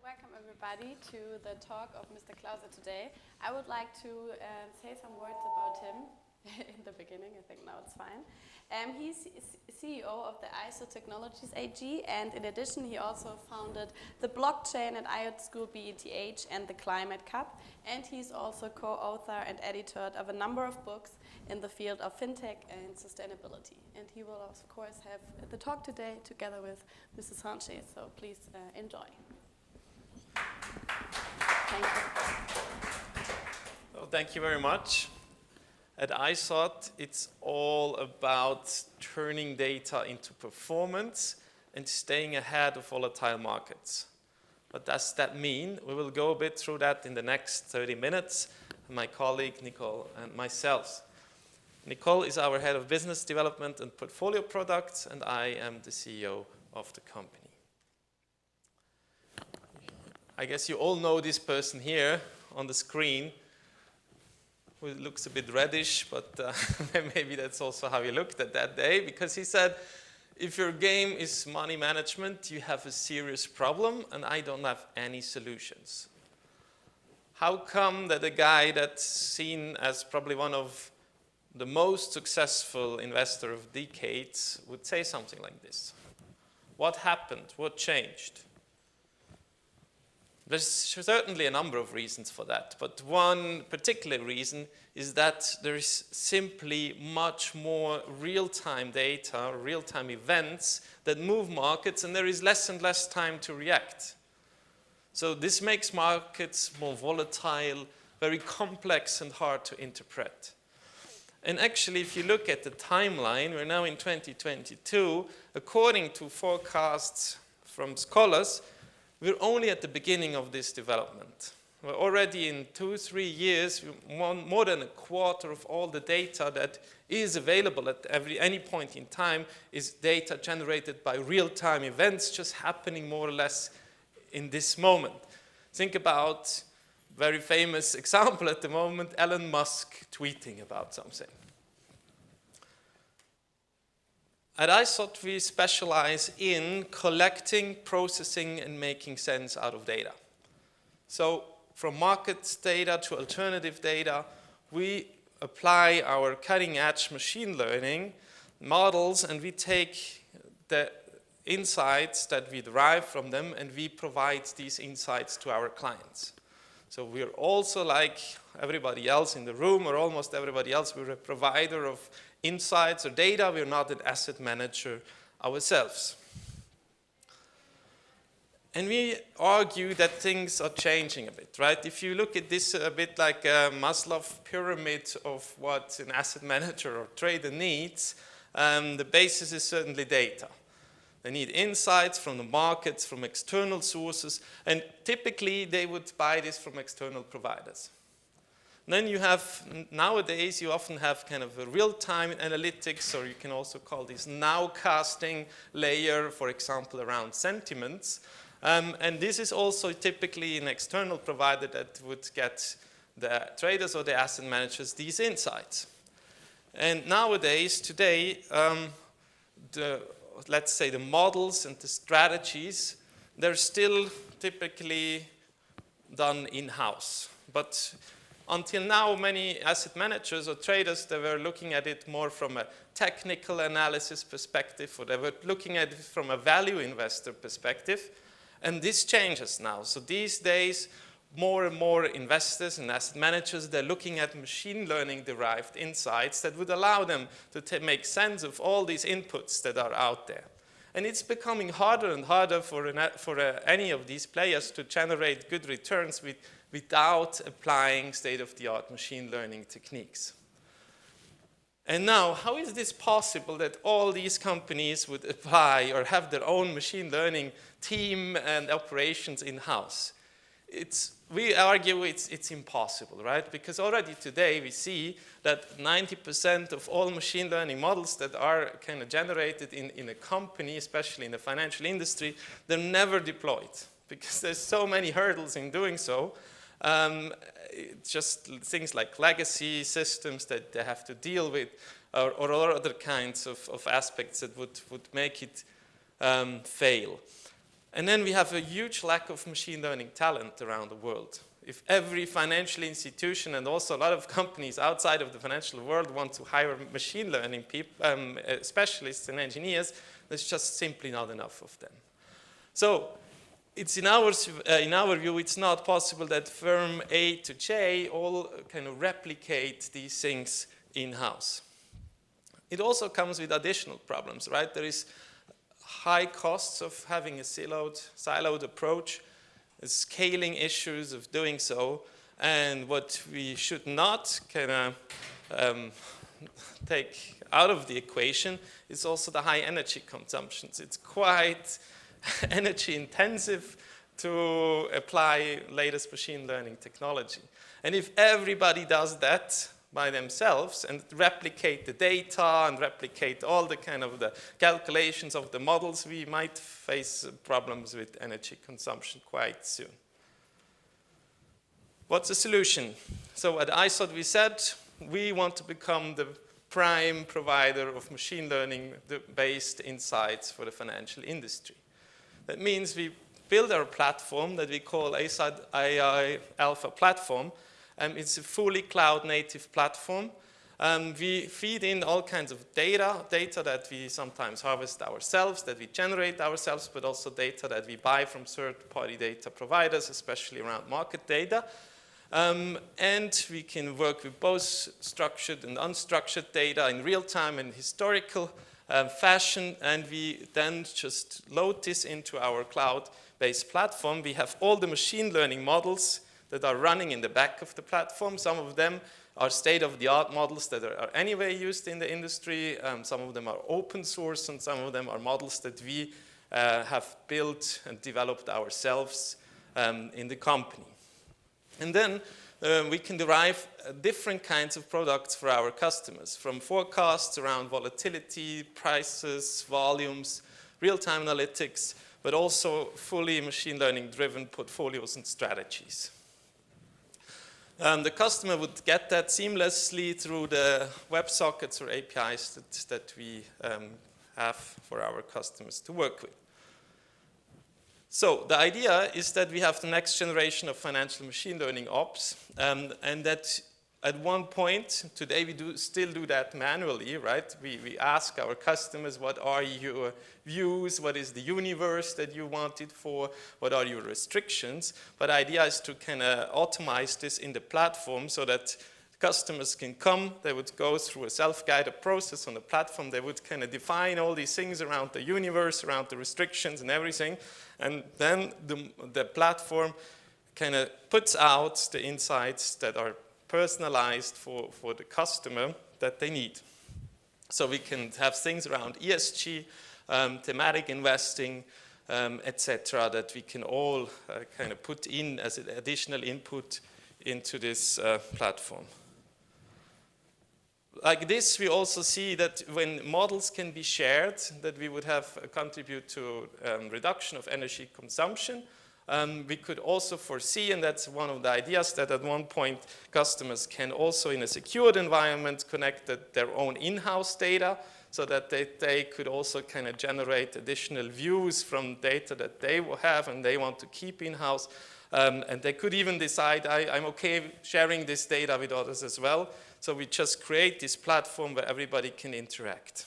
Welcome everybody to the talk of Mr. Klauser today. I would like to say some words about him in the beginning. I think now it's fine. He's CEO of the Aisot Technologies AG, and in addition he also founded the blockchain and IoT school BETH and the Climate Cup, and he's also co-author and editor of a number of books in the field of fintech and sustainability. And he will of course have the talk today together with Mrs. Sanchez, so please enjoy. Thank you. Well, thank you very much. At Aisot, it's all about turning data into performance and staying ahead of volatile markets. What does that mean? We will go a bit through that in the next 30 minutes, my colleague Nicole and myself. Nicole is our head of business development and portfolio products, and I am the CEO of the company. I guess you all know this person here on the screen, who looks a bit reddish, but maybe that's also how he looked at that day, because he said, if your game is money management, you have a serious problem, and I don't have any solutions. How come that a guy that's seen as probably one of the most successful investor of decades would say something like this? What happened? What changed? There's certainly a number of reasons for that, but one particular reason is that there is simply much more real-time data, real-time events that move markets, and there is less and less time to react. So this makes markets more volatile, very complex and hard to interpret. And actually, if you look at the timeline, we're now in 2022, according to forecasts from scholars, we're only at the beginning of this development. We're already in 2-3 years, more than a quarter of all the data that is available at any point in time is data generated by real-time events just happening more or less in this moment. Think about a very famous example at the moment, Elon Musk tweeting about something. At Aisot, we specialize in collecting, processing, and making sense out of data. So from market data to alternative data, we apply our cutting-edge machine learning models, and we take the insights that we derive from them, and we provide these insights to our clients. So we're also like everybody else in the room, or almost everybody else, we're a provider of insights or data. We're not an asset manager ourselves. And we argue that things are changing a bit, right? If you look at this a bit like a Maslow pyramid of what an asset manager or trader needs, the basis is certainly data. They need insights from the markets, from external sources, and typically they would buy this from external providers. Then you have, nowadays, you often have kind of a real-time analytics, or you can also call this nowcasting layer, for example, around sentiments. And this is also typically an external provider that would get the traders or the asset managers these insights. And nowadays, today, let's say the models and the strategies, they're still typically done in-house. But until now, many asset managers or traders, they were looking at it more from a technical analysis perspective, or they were looking at it from a value investor perspective. And this changes now. So these days, more and more investors and asset managers, they're looking at machine learning derived insights that would allow them to make sense of all these inputs that are out there. And it's becoming harder and harder for any of these players to generate good returns without applying state-of-the-art machine learning techniques. And now, how is this possible that all these companies would apply or have their own machine learning team and operations in-house? We argue it's impossible, right? Because already today we see that 90% of all machine learning models that are kind of generated in a company, especially in the financial industry, they're never deployed because there's so many hurdles in doing so. Just things like legacy systems that they have to deal with, or other kinds of aspects that would make it fail. And then we have a huge lack of machine learning talent around the world. If every financial institution and also a lot of companies outside of the financial world want to hire machine learning specialists and engineers, there's just simply not enough of them. So it's in our view, it's not possible that firm A to J all kind of replicate these things in-house. It also comes with additional problems, right? There is high costs of having a siloed approach, scaling issues of doing so, and what we should not kind of take out of the equation is also the high energy consumptions. It's quite energy intensive to apply latest machine learning technology. And if everybody does that by themselves and replicate the data and replicate all the kind of the calculations of the models, we might face problems with energy consumption quite soon. What's the solution? So at Aisot we said we want to become the prime provider of machine learning based insights for the financial industry. That means we build our platform that we call Aisot AI Alpha Platform. It's a fully cloud-native platform. We feed in all kinds of data that we sometimes harvest ourselves, that we generate ourselves, but also data that we buy from third-party data providers, especially around market data. And we can work with both structured and unstructured data in real time and historical fashion, and we then just load this into our cloud-based platform. We have all the machine learning models that are running in the back of the platform. Some of them are state-of-the-art models that are anyway used in the industry. Some of them are open source, and some of them are models that we have built and developed ourselves in the company. And then we can derive different kinds of products for our customers, from forecasts around volatility, prices, volumes, real-time analytics, but also fully machine learning-driven portfolios and strategies. The customer would get that seamlessly through the WebSockets or APIs that we have for our customers to work with. So the idea is that we have the next generation of financial machine learning ops, and that at one point, today we still do that manually, right? We ask our customers, what are your views? What is the universe that you want it for? What are your restrictions? But the idea is to kind of automate this in the platform so that customers can come, they would go through a self-guided process on the platform, they would kind of define all these things around the universe, around the restrictions and everything, and then the platform kind of puts out the insights that are personalized for the customer that they need. So we can have things around ESG, thematic investing, etc., that we can all kind of put in as an additional input into this platform. Like this, we also see that when models can be shared, that we would have contribute to reduction of energy consumption. We could also foresee, and that's one of the ideas, that at one point customers can also in a secured environment connect their own in-house data so that they could also kind of generate additional views from data that they will have and they want to keep in-house. And they could even decide, I'm okay sharing this data with others as well. So we just create this platform where everybody can interact.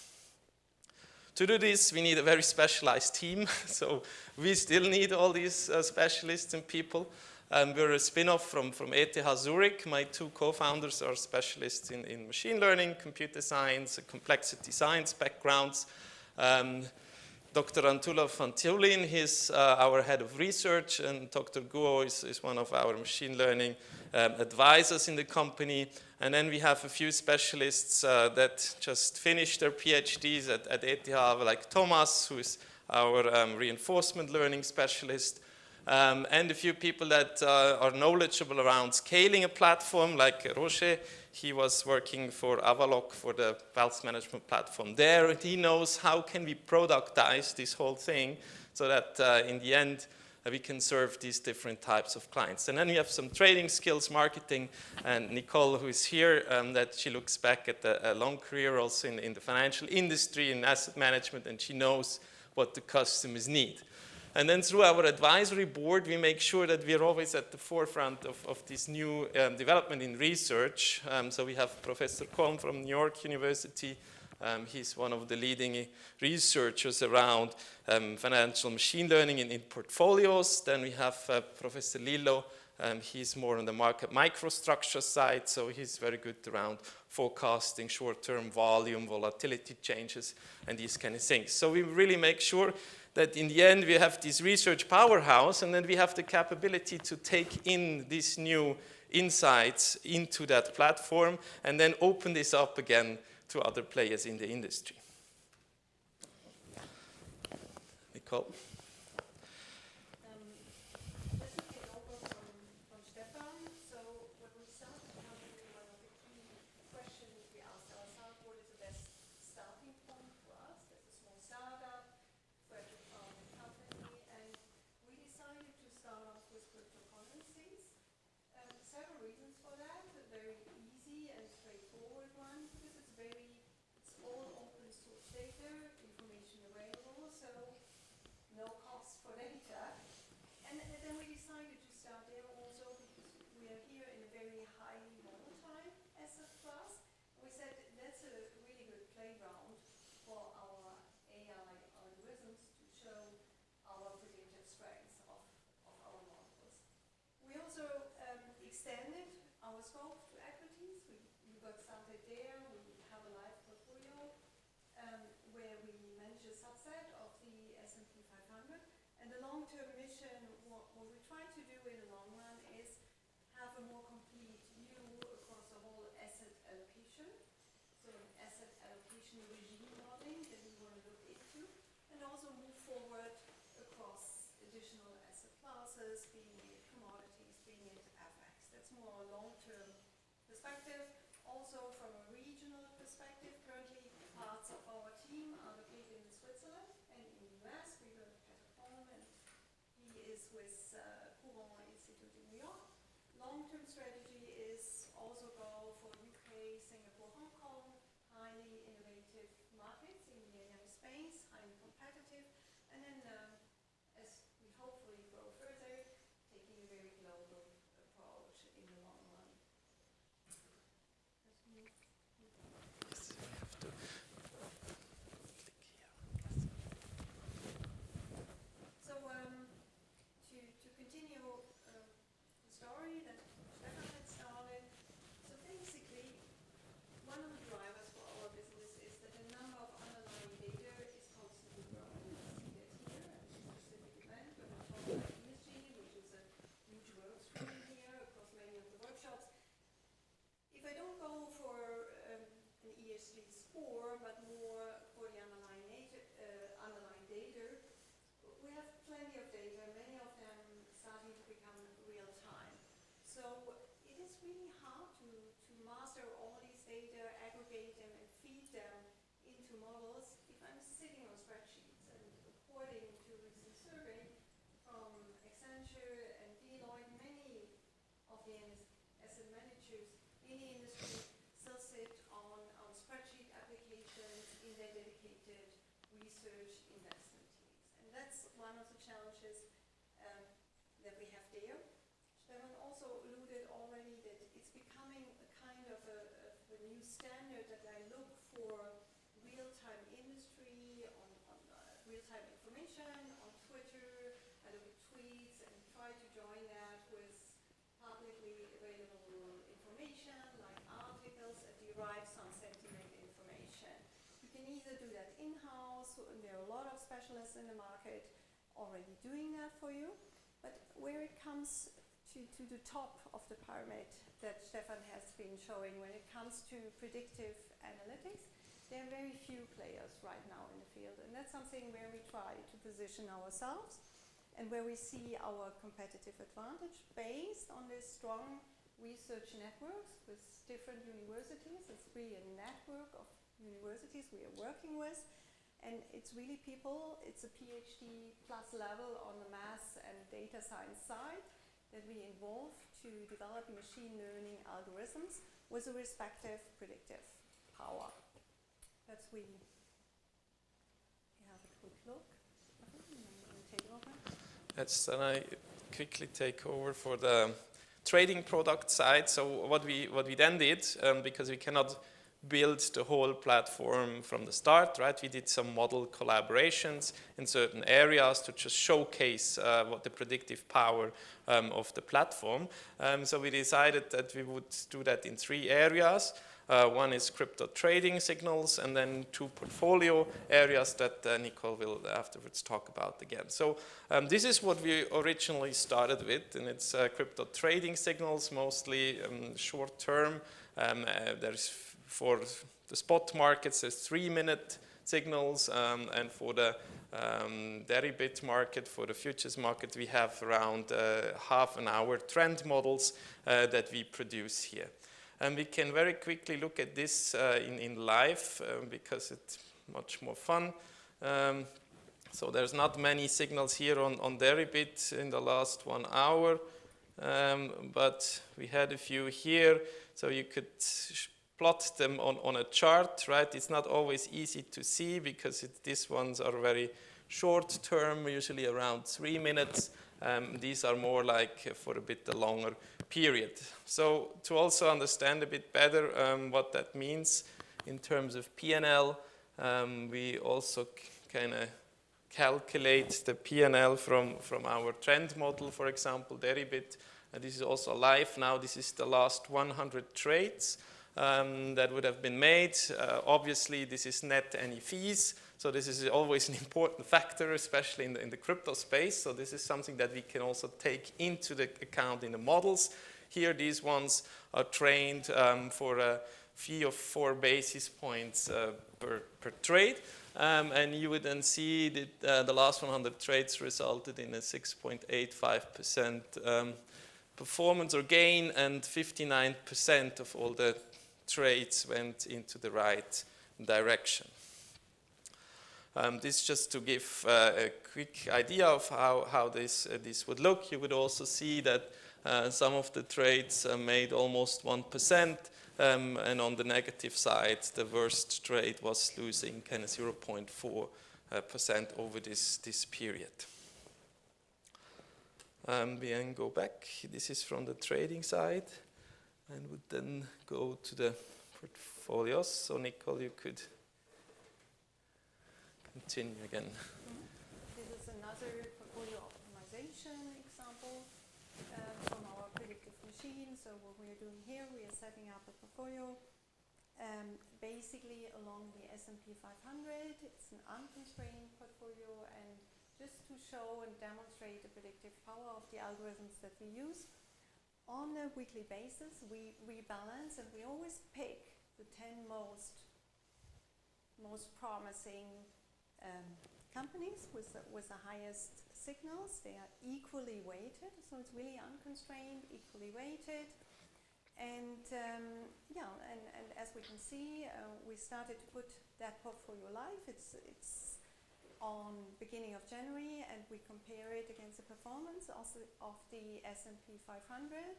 To do this, we need a very specialized team. So we still need all these specialists and people. We're a spin-off from ETH Zurich. My two co-founders are specialists in machine learning, computer science, complexity science backgrounds. Dr. Antula Fantiulin, he's our head of research, and Dr. Guo is one of our machine learning advisors in the company. And then we have a few specialists that just finished their PhDs at ETH, like Thomas, who is our reinforcement learning specialist, and a few people that are knowledgeable around scaling a platform, like Roger. He was working for Avaloq for the wealth management platform there, and he knows how can we productize this whole thing so that in the end we can serve these different types of clients. And then we have some trading skills, marketing, and Nicole, who is here, that she looks back at a long career also in the financial industry, in asset management, and she knows what the customers need. And then through our advisory board, we make sure that we're always at the forefront of this new development in research. So we have Professor Cohn from New York University. He's one of the leading researchers around financial machine learning in portfolios. Then we have Professor Lillo. He's more on the market microstructure side, so he's very good around forecasting short-term volume, volatility changes, and these kind of things. So we really make sure that in the end we have this research powerhouse, and then we have the capability to take in these new insights into that platform and then open this up again to other players in the industry. Nicole? Let's take over from Stefan. So when we started the company, one of the key questions we asked ourselves, what is the best starting point for us as a small startup, graduate founded company, and we decided to start off with cryptocurrencies. Several reasons for that. A very easy and straightforward one, because it's all open source data, information available, so no cost for data. And then we decided to start there also because we are here in a very highly volatile asset class. We said that's a really good playground for our AI algorithms to show our predictive strengths of our models. We also extended our scope to equities. We got started there. We have a live portfolio where we manage a subset of the S&P 500. And the long-term mission, what we try to do in the long run is have a more complete view across the whole asset allocation. So an asset allocation regime modeling that we want to look into, and also move forward across additional asset classes, being it commodities, being it FX. That's more a long-term perspective. Also from a regional perspective, currently parts of our team are located in Switzerland and in the US. We got Patrick and he is with Courant Institute in New York. Long-term strategy is also go for UK, Singapore, Hong Kong, highly innovative markets in the AI space, highly competitive, and then as we hopefully grow further, taking a very global approach in the long run. Let's move. Yes, we have to click here. So to continue the story that Stefan had started, so basically one of the drivers for our business is that the number of underlying data is constantly growing. We see that here at this specific event when we talk about ESG, which is a huge work stream here across many of the workshops. If I don't go for an ESG score, but more for the underlying data, we have plenty of data, many of them starting to become real time. So it is really hard to master all these data, aggregate them and feed them into models if I'm sitting on spreadsheets. And according to a recent survey from Accenture and Deloitte, many of the asset managers in the industry still sit on spreadsheet applications in their dedicated research investment teams. And that's one of the challenges that we have there. Stefan also alluded already that it's becoming a kind of a new standard that I look for real-time industry on real-time information on Twitter. I look at tweets and try to join that with publicly available information like articles that derive some sentiment information. You can either do that in-house, and there are a lot of specialists in the market already doing that for you. But where it comes to the top of the pyramid that Stefan has been showing, when it comes to predictive analytics, there are very few players right now in the field. And that's something where we try to position ourselves and where we see our competitive advantage based on this strong research networks with different universities. It's really a network of universities we are working with. And it's really people, it's a PhD plus level on the math and data science side that we involve to develop machine learning algorithms with a respective predictive power. Perhaps we have a quick look. Okay, and then we'll take over. Yes, then I quickly take over for the trading product side. So what we then did, because we cannot build the whole platform from the start, right? We did some model collaborations in certain areas to just showcase what the predictive power of the platform. So we decided that we would do that in 3 areas. One is crypto trading signals, and then 2 portfolio areas that Nicole will afterwards talk about again. So this is what we originally started with, and it's crypto trading signals, mostly short term. There's for the spot markets, there's 3-minute signals, and for the deribit market, for the futures market, we have around half an hour trend models that we produce here. And we can very quickly look at this in live because it's much more fun. So there's not many signals here on deribit in the last 1 hour, but we had a few here, so you could plot them on a chart, right? It's not always easy to see because these ones are very short term, usually around 3 minutes. These are more like for a bit longer period. So to also understand a bit better what that means in terms of P&L, we also kind of calculate the P&L from our trend model, for example, deribit. This is also live now. This is the last 100 trades that would have been made. Obviously, this is net any fees. So this is always an important factor, especially in the crypto space. So this is something that we can also take into the account in the models. Here, these ones are trained for a fee of 4 basis points per trade. And you would then see that the last 100 trades resulted in a 6.85% performance or gain, and 59% of all the trades went into the right direction. This just to give a quick idea of how this would look. You would also see that some of the trades made almost 1%, and on the negative side, the worst trade was losing kind of 0.4% over this period. We then go back. This is from the trading side, and would then go to the portfolios. So Nicole, you could continue again. This is another portfolio optimization example from our predictive machine. So what we are doing here, we are setting up a portfolio basically along the S&P 500. It's an unconstrained portfolio, and just to show and demonstrate the predictive power of the algorithms that we use, on a weekly basis, we rebalance, and we always pick the 10 most promising companies with the highest signals. They are equally weighted, so it's really unconstrained, equally weighted. And and as we can see, we started to put that portfolio live. It's on beginning of January, and we compare it against the performance of the S&P 500.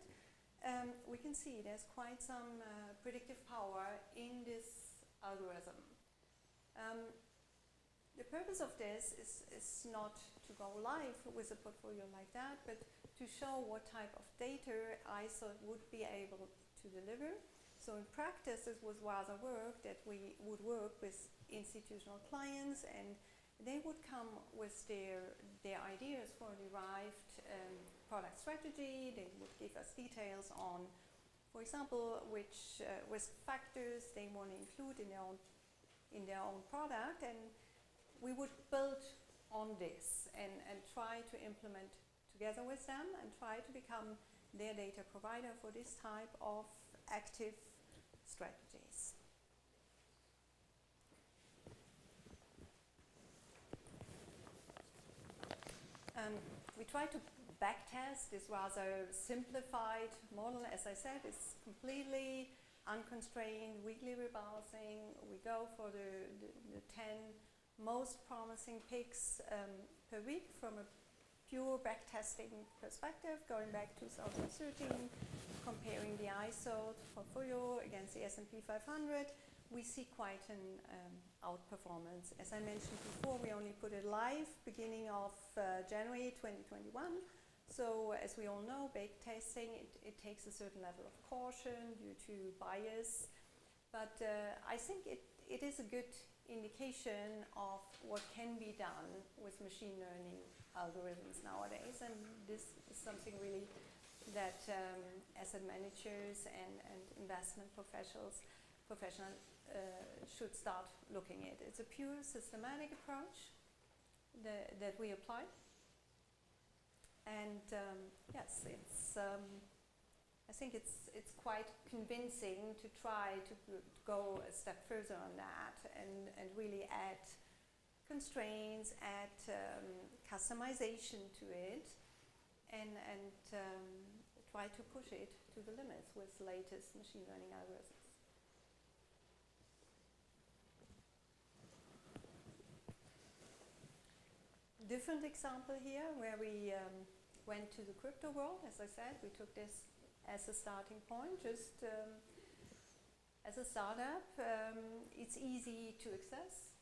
We can see there's quite some predictive power in this algorithm. The purpose of this is not to go live with a portfolio like that, but to show what type of data Aisot would be able to deliver. So in practice, this was rather work that we would work with institutional clients, and they would come with their ideas for a derived product strategy. They would give us details on, for example, which risk factors they want to include in their own product, and we would build on this and try to implement together with them and try to become their data provider for this type of active strategies. We try to backtest this rather simplified model. As I said, it's completely unconstrained, weekly rebalancing. We go for the 10 most promising picks per week from a pure backtesting perspective, going back to 2013, comparing the Aisot portfolio against the S&P 500. we see quite an outperformance. As I mentioned before, we only put it live beginning of January 2021. So as we all know, beta testing, it takes a certain level of caution due to bias. But I think it is a good indication of what can be done with machine learning algorithms nowadays. And this is something really that asset managers and investment professionals should start looking at. It's a pure systematic approach that we apply. And yes, it's I think it's quite convincing to try to go a step further on that and really add constraints, add customization to it, and try to push it to the limits with latest machine learning algorithms. Different example here where we went to the crypto world. As I said, we took this as a starting point, just as a startup. It's easy to access.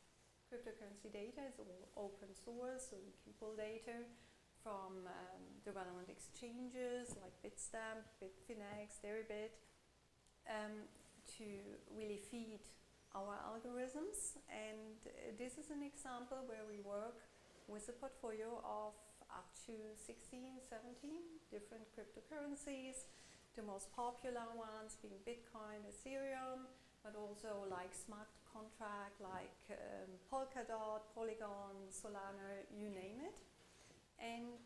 Cryptocurrency data is all open source, so we can pull data from the relevant exchanges like Bitstamp, Bitfinex, Deribit, to really feed our algorithms. And this is an example where we work with a portfolio of up to 16, 17 different cryptocurrencies, the most popular ones being Bitcoin, Ethereum, but also like smart contract like Polkadot, Polygon, Solana, you name it. And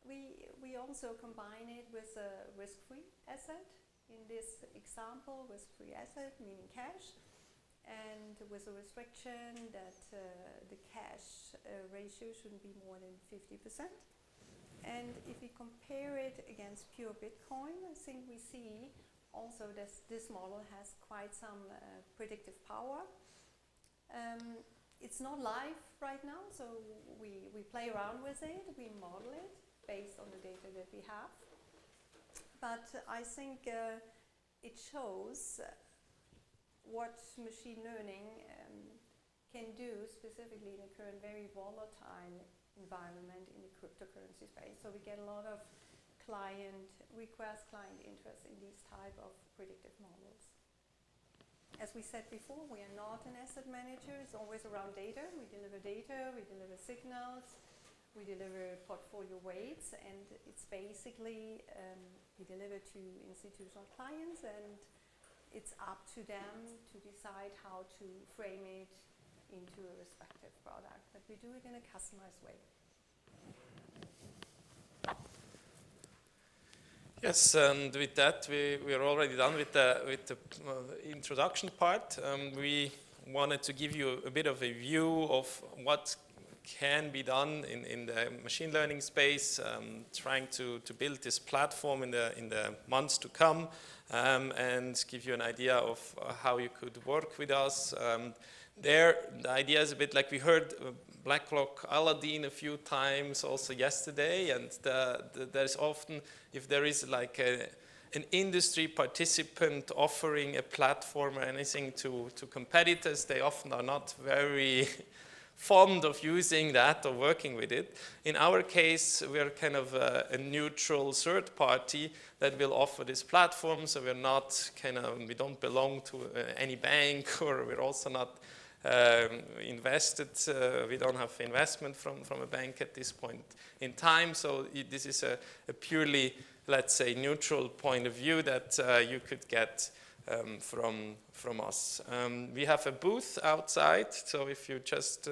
we also combine it with a risk-free asset. In this example, risk-free asset meaning cash, and with a restriction that the cash ratio shouldn't be more than 50%. And if we compare it against pure Bitcoin, I think we see also that this model has quite some predictive power. It's not live right now, so we play around with it, we model it based on the data that we have. But I think it shows what machine learning can do specifically in the current very volatile environment in the cryptocurrency space. So we get a lot of client requests, client interest in these type of predictive models. As we said before, we are not an asset manager. It's always around data. We deliver signals, we deliver portfolio weights, and it's basically we deliver to institutional clients, and it's up to them to decide how to frame it into a respective product. But we do it in a customized way. Yes, and with that, we are already done with the introduction part. We wanted to give you a bit of a view of what can be done in the machine learning space, trying to build this platform in the months to come, and give you an idea of how you could work with us. The idea is a bit like we heard BlackRock Aladdin a few times also yesterday, and there's often, if there is like an industry participant offering a platform or anything to competitors, they often are not very fond of using that or working with it. In our case, we are kind of a neutral third party that will offer this platform, so we don't belong to any bank, or we're also not invested, we don't have investment from a bank at this point in time, so this is a purely, let's say, neutral point of view that you could get from us. We have a booth outside, so if you just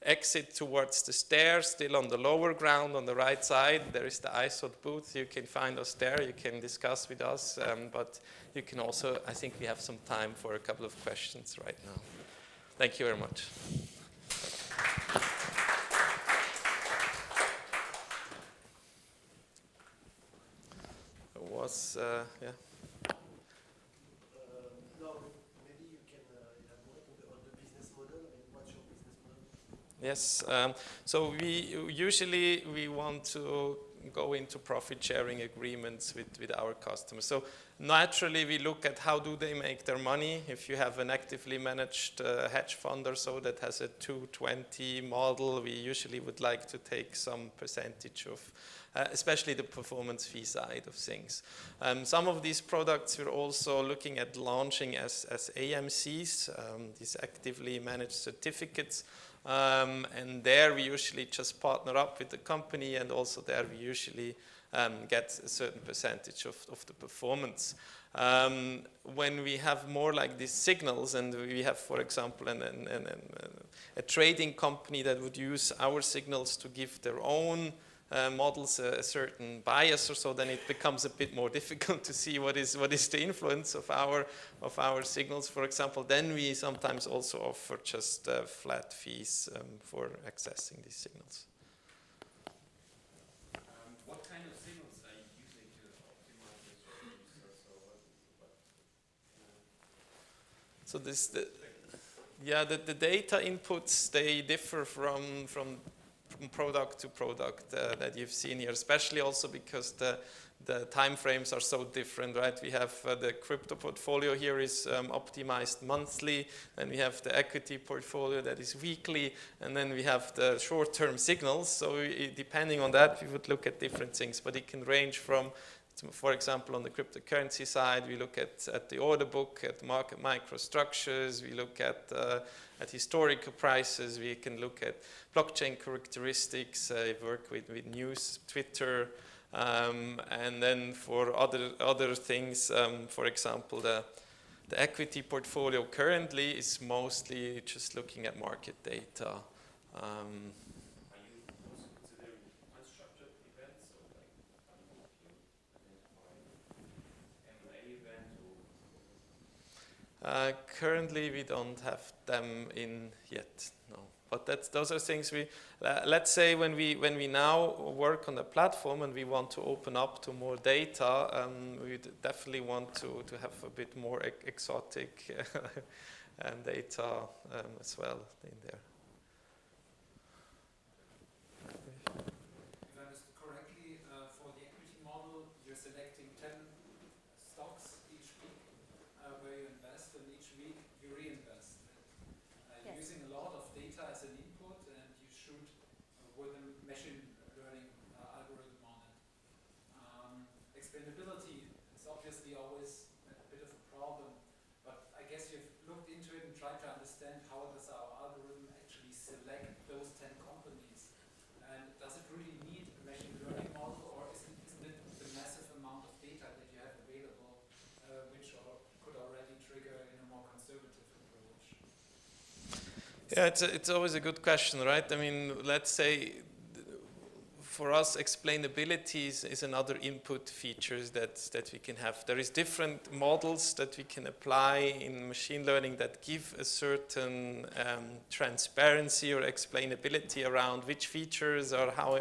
exit towards the stairs, still on the lower ground on the right side, there is the Aisot booth. You can find us there, you can discuss with us, but you can also, I think we have some time for a couple of questions right now. Thank you very much. Yeah. No, maybe you can elaborate on the business model. I mean, what's your business model? Yes, so we usually want to go into profit sharing agreements with our customers. So naturally we look at how do they make their money. If you have an actively managed hedge fund or so that has a 220 model, we usually would like to take some percentage of especially the performance fee side of things. Some of these products we're also looking at launching as AMCs, these actively managed certificates. And there we usually just partner up with the company, and also there we usually get a certain percentage of the performance. When we have more like these signals, and we have, for example, a trading company that would use our signals to give their own models a certain bias or so, then it becomes a bit more difficult to see what is the influence of our signals, for example. Then we sometimes also offer just flat fees for accessing these signals. What kind of signals are you using to optimize your strategies? So the data inputs, they differ from product to product that you've seen here, especially also because the time frames are so different, right? We have the crypto portfolio here is optimized monthly, and we have the equity portfolio that is weekly, and then we have the short-term signals. So depending on that, we would look at different things, but it can range from, for example, on the cryptocurrency side, we look at the order book, at market microstructures, we look at historical prices, we can look at blockchain characteristics, work with news, Twitter, and then for other things, for example, the equity portfolio currently is mostly just looking at market data. Are you also considering unstructured events, or like, I don't know, if you identify M&A event or? Currently, we don't have them in yet, no. But those are things we, let's say when we now work on the platform and we want to open up to more data, we definitely want to have a bit more exotic data as well in there. If I understood correctly, for the equity model, you're selecting 10 stocks each week where you invest, and each week you reinvest. Yes. Using a lot of data as an input, and you shoot with a machine learning algorithm on it. Explainability is obviously always a bit of a problem, but I guess you've looked into it and tried to understand how does our algorithm actually select those 10 companies. And does it really need a machine learning model, or isn't it the massive amount of data that you have available, which could already trigger in a more conservative approach? Yeah, it's always a good question, right? I mean, let's say for us, explainability is another input features that we can have. There is different models that we can apply in machine learning that give a certain transparency or explainability around which features or how,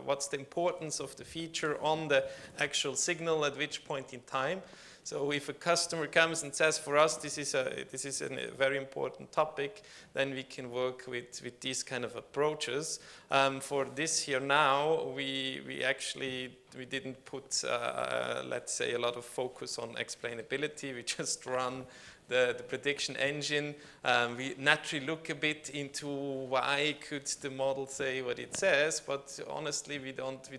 what's the importance of the feature on the actual signal at which point in time. So if a customer comes and says, for us, this is a very important topic, then we can work with these kind of approaches. For this here now, we didn't put, let's say, a lot of focus on explainability. We just run the prediction engine. We naturally look a bit into why could the model say what it says, but honestly, we currently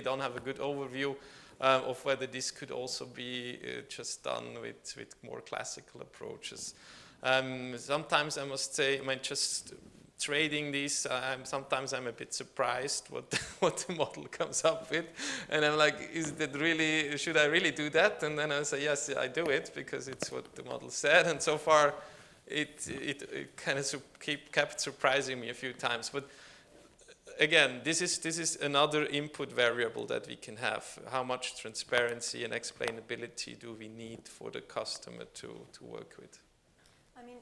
don't have a good overview of whether this could also be just done with more classical approaches. Sometimes I must say, I mean, just trading these, sometimes I'm a bit surprised what the model comes up with, and I'm like, should I really do that? And then I say, yes, I do it because it's what the model said, and so far it kind of kept surprising me a few times. But again, this is another input variable that we can have. How much transparency and explainability do we need for the customer to work with? I mean,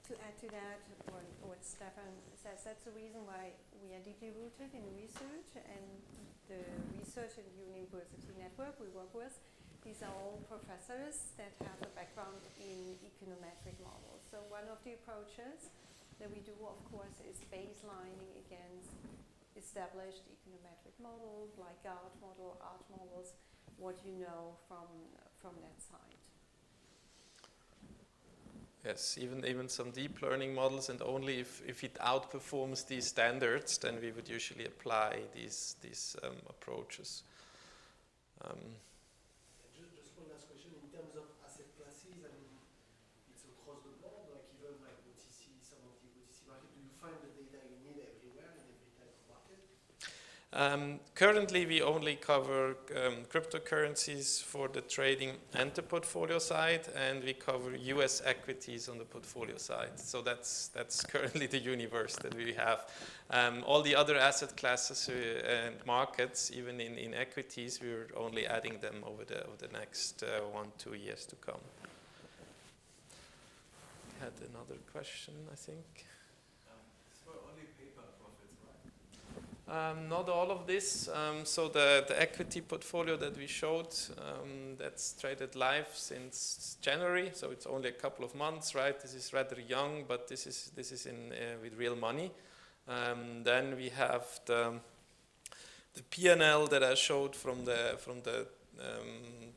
to add to that, what Stefan says, that's the reason why we are deeply rooted in research, and the research and university network we work with, these are all professors that have a background in econometric models. So one of the approaches that we do, of course, is baselining against a established econometric models like GART model, ART models, what you know from that side. Yes, even some deep learning models, and only if it outperforms these standards, then we would usually apply these approaches. Just one last question. In terms of asset classes, I mean, it's across the board, like even like OTC, some of the OTC market, do you find the data you need everywhere in every type of market? Currently, we only cover cryptocurrencies for the trading and the portfolio side, and we cover US equities on the portfolio side. So that's currently the universe that we have. All the other asset classes and markets, even in equities, we're only adding them over the next 1-2 years to come. We had another question, I think. Not all of this. So the equity portfolio that we showed, that's traded live since January. So it's only a couple of months, right? This is rather young, but this is in with real money. Then we have the P&L that I showed from the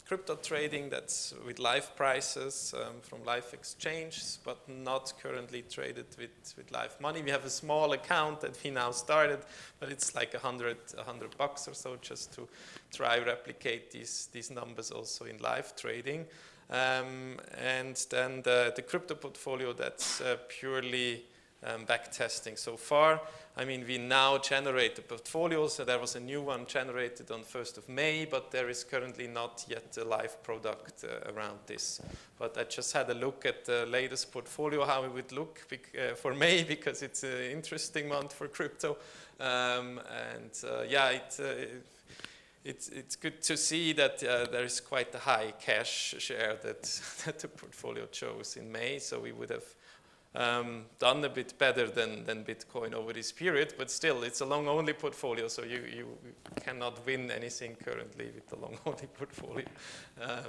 crypto trading. That's with live prices from live exchanges, but not currently traded with live money. We have a small account that we now started, but it's like $100 or so, just to try replicate these numbers also in live trading. And then the crypto portfolio, that's purely back testing so far. I mean, we now generate the portfolios. So there was a new one generated on 1st of May, but there is currently not yet a live product around this. But I just had a look at the latest portfolio, how it would look for May, because it's an interesting month for crypto. Yeah, it's good to see that there is quite a high cash share that the portfolio shows in May. So we would have done a bit better than Bitcoin over this period, but still it's a long-only portfolio, so you cannot win anything currently with the long-only portfolio. For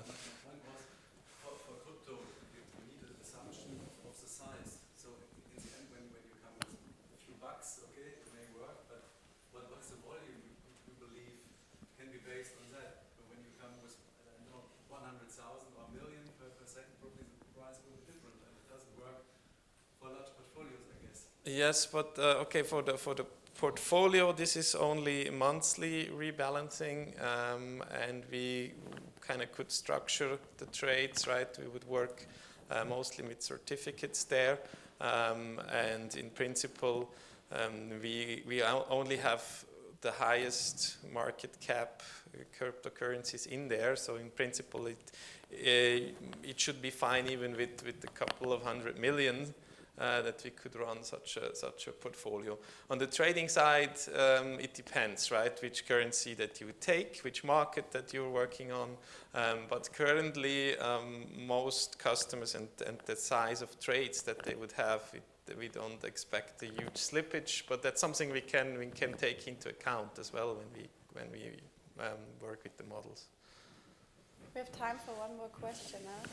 crypto, you need an assumption of the size. So in the end, when you come with a few bucks, okay, it may work, but what's the volume you believe can be based on that? But when you come with, I don't know, 100,000 or a million per second, probably the price will be different, and it doesn't work for large portfolios, I guess. Yes, but okay, for the portfolio, this is only monthly rebalancing, and we kind of could structure the trades, right? We would work mostly with certificates there, and in principle, we only have the highest market cap cryptocurrencies in there. So in principle, it should be fine even with a couple of 100 million. That we could run such a portfolio. On the trading side, it depends, right? Which currency that you would take, which market that you're working on. But currently, most customers and the size of trades that they would have, we don't expect a huge slippage. But that's something we can take into account as well when we work with the models. We have time for one more question now.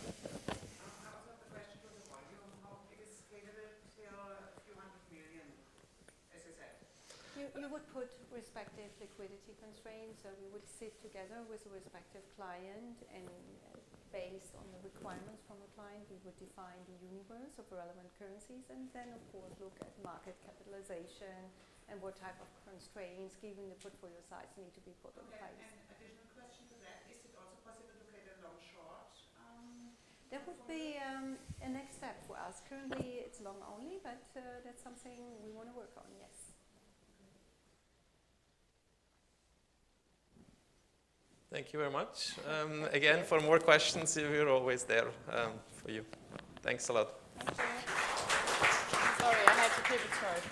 You would put respective liquidity constraints, so we would sit together with a respective client, and based on the requirements from the client, we would define the universe of relevant currencies, and then of course look at market capitalization and what type of constraints, given the portfolio size, need to be put in place. And additional question to that, is it also possible to get a long short? That would be a next step for us. Currently it's long only, but that's something we want to work on, yes. Thank you very much. Again, for more questions, we're always there for you. Thanks a lot. Thank you. Sorry, I had to keep it short.